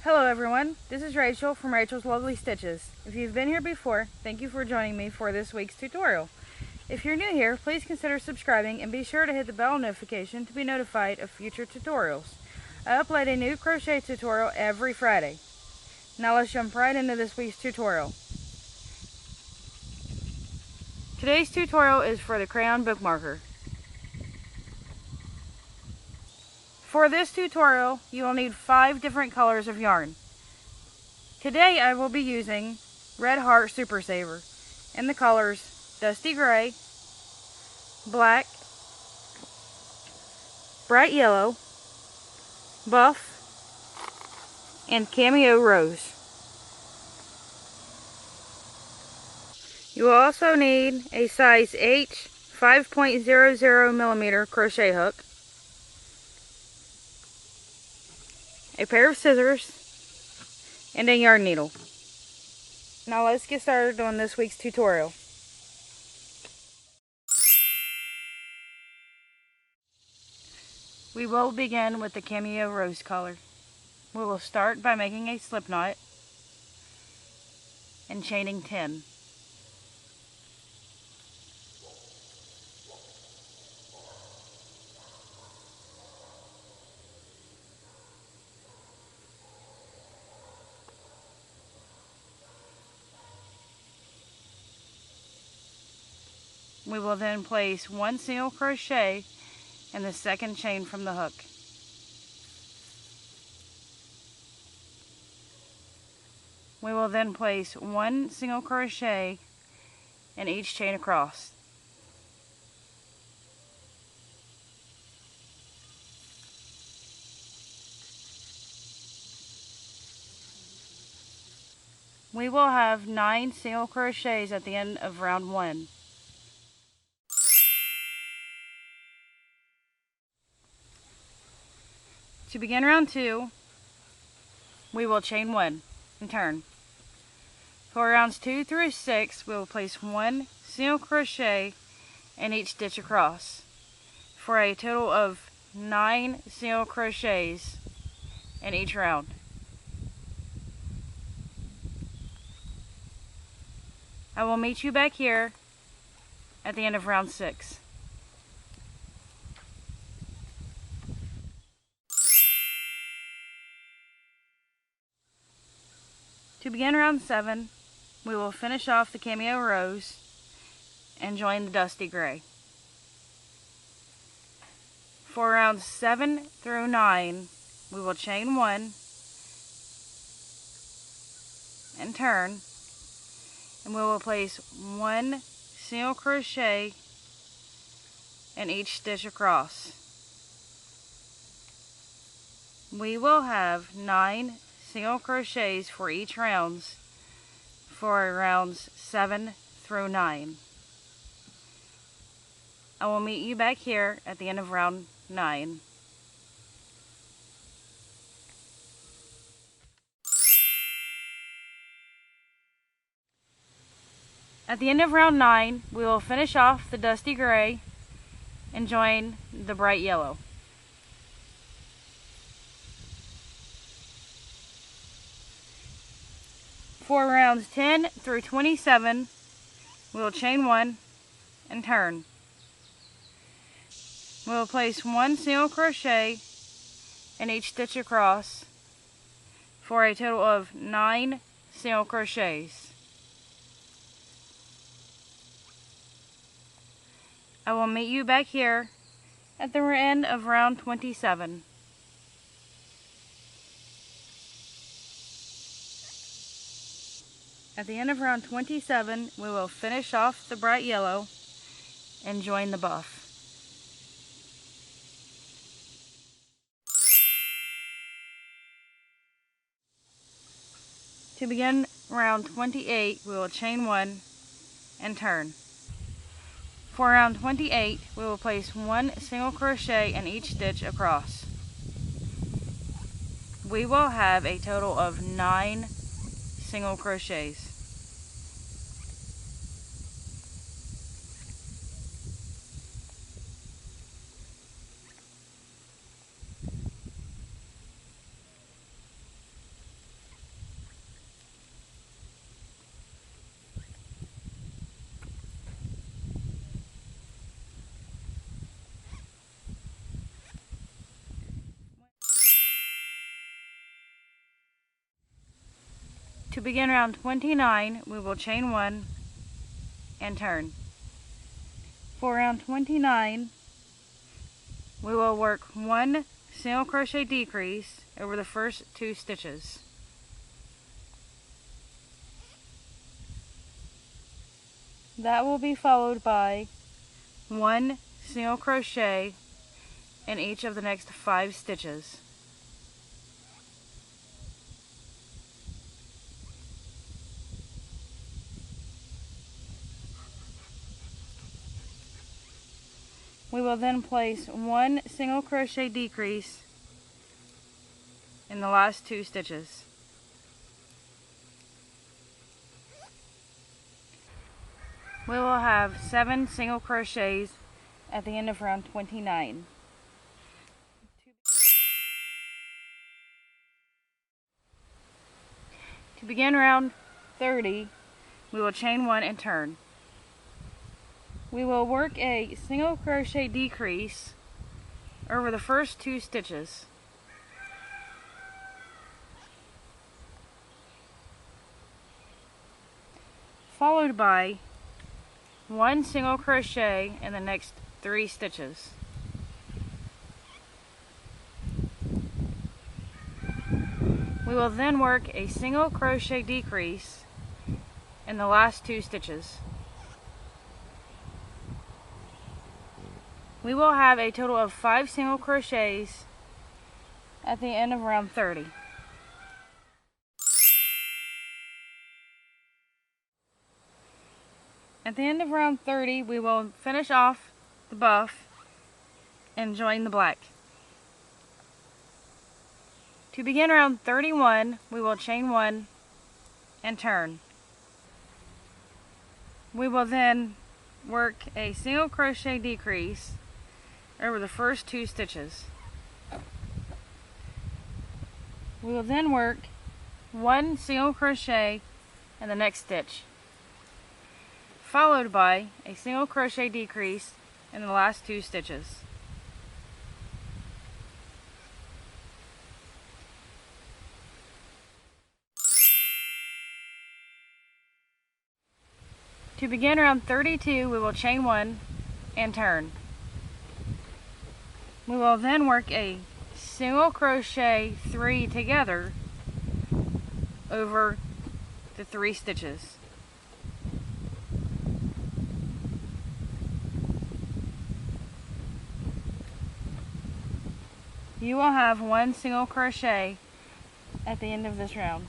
Hello everyone, this is Rachel from Rachel's Lovely Stitches. If you've been here before, thank you for joining me for this week's tutorial. If you're new here, please consider subscribing and be sure to hit the bell notification to be notified of future tutorials. I upload a new crochet tutorial every Friday. Now let's jump right into this week's tutorial. Today's tutorial is for the crayon bookmarker. For this tutorial, you will need 5 different colors of yarn. Today I will be using Red Heart Super Saver in the colors Dusty Gray, Black, Bright Yellow, Buff, and Cameo Rose. You will also need a size H 5.00mm crochet hook, a pair of scissors, and a yarn needle. Now let's get started on this week's tutorial. We will begin with the Cameo Rose color. We will start by making a slip knot and chaining 10. We will then place 1 single crochet in the second chain from the hook. We will then place 1 single crochet in each chain across. We will have 9 single crochets at the end of round 1. To begin round 2, we will chain 1 and turn. For rounds 2 through 6, we will place 1 single crochet in each stitch across for a total of 9 single crochets in each round. I will meet you back here at the end of round 6. To begin round 7, we will finish off the Cameo Rose and join the Dusty Gray. For rounds 7 through 9, we will chain 1 and turn, and we will place 1 single crochet in each stitch across. We will have 9 single crochets for each rounds for rounds 7 through 9. I will meet you back here at the end of round 9. At the end of round 9, we will finish off the Dusty Gray and join the Bright Yellow. For rounds 10 through 27, we will chain 1 and turn. We will place 1 single crochet in each stitch across for a total of 9 single crochets. I will meet you back here at the end of round 27. At the end of round 27, we will finish off the Bright Yellow and join the Buff. To begin round 28, we will chain 1 and turn. For round 28, we will place 1 single crochet in each stitch across. We will have a total of 9 single crochets. To begin round 29, we will chain 1 and turn. For round 29, we will work 1 single crochet decrease over the first 2 stitches. That will be followed by 1 single crochet in each of the next 5 stitches. We will then place 1 single crochet decrease in the last 2 stitches. We will have 7 single crochets at the end of round 29. To begin round 30, we will chain 1 and turn. We will work a single crochet decrease over the first 2 stitches. Followed by 1 single crochet in the next 3 stitches. We will then work a single crochet decrease in the last 2 stitches. We will have a total of 5 single crochets at the end of round 30. At the end of round 30, we will finish off the buff and join the black. To begin round 31, we will chain 1 and turn. We will then work a single crochet decrease over the first 2 stitches. We will then work 1 single crochet in the next stitch, followed by a single crochet decrease in the last 2 stitches. To begin round 32, we will chain 1 and turn. We will then work a single crochet 3 together over the 3 stitches. You will have 1 single crochet at the end of this round.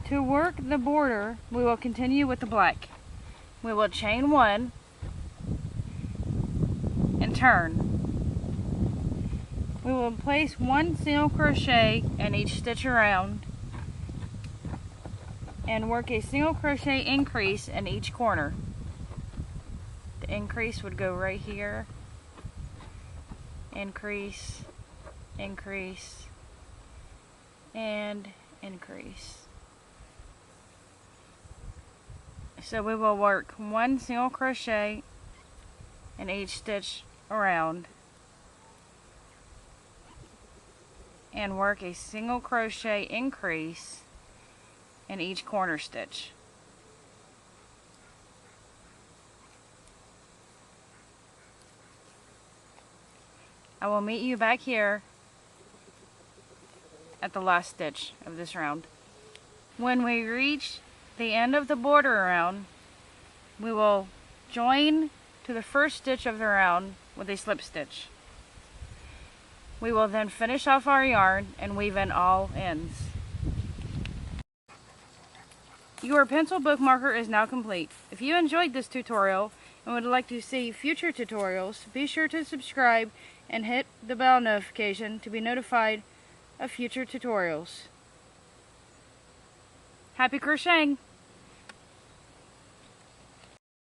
To work the border, we will continue with the black. We will chain 1 and turn. We will place 1 single crochet in each stitch around and work a single crochet increase in each corner. The increase would go right here. Increase, increase, and increase. So we will work 1 single crochet in each stitch around and work a single crochet increase in each corner stitch. I will meet you back here at the last stitch of this round. When we reach the end of the border round, we will join to the first stitch of the round with a slip stitch. We will then finish off our yarn and weave in all ends. Your pencil bookmarker is now complete. If you enjoyed this tutorial and would like to see future tutorials, be sure to subscribe and hit the bell notification to be notified of future tutorials. Happy crocheting!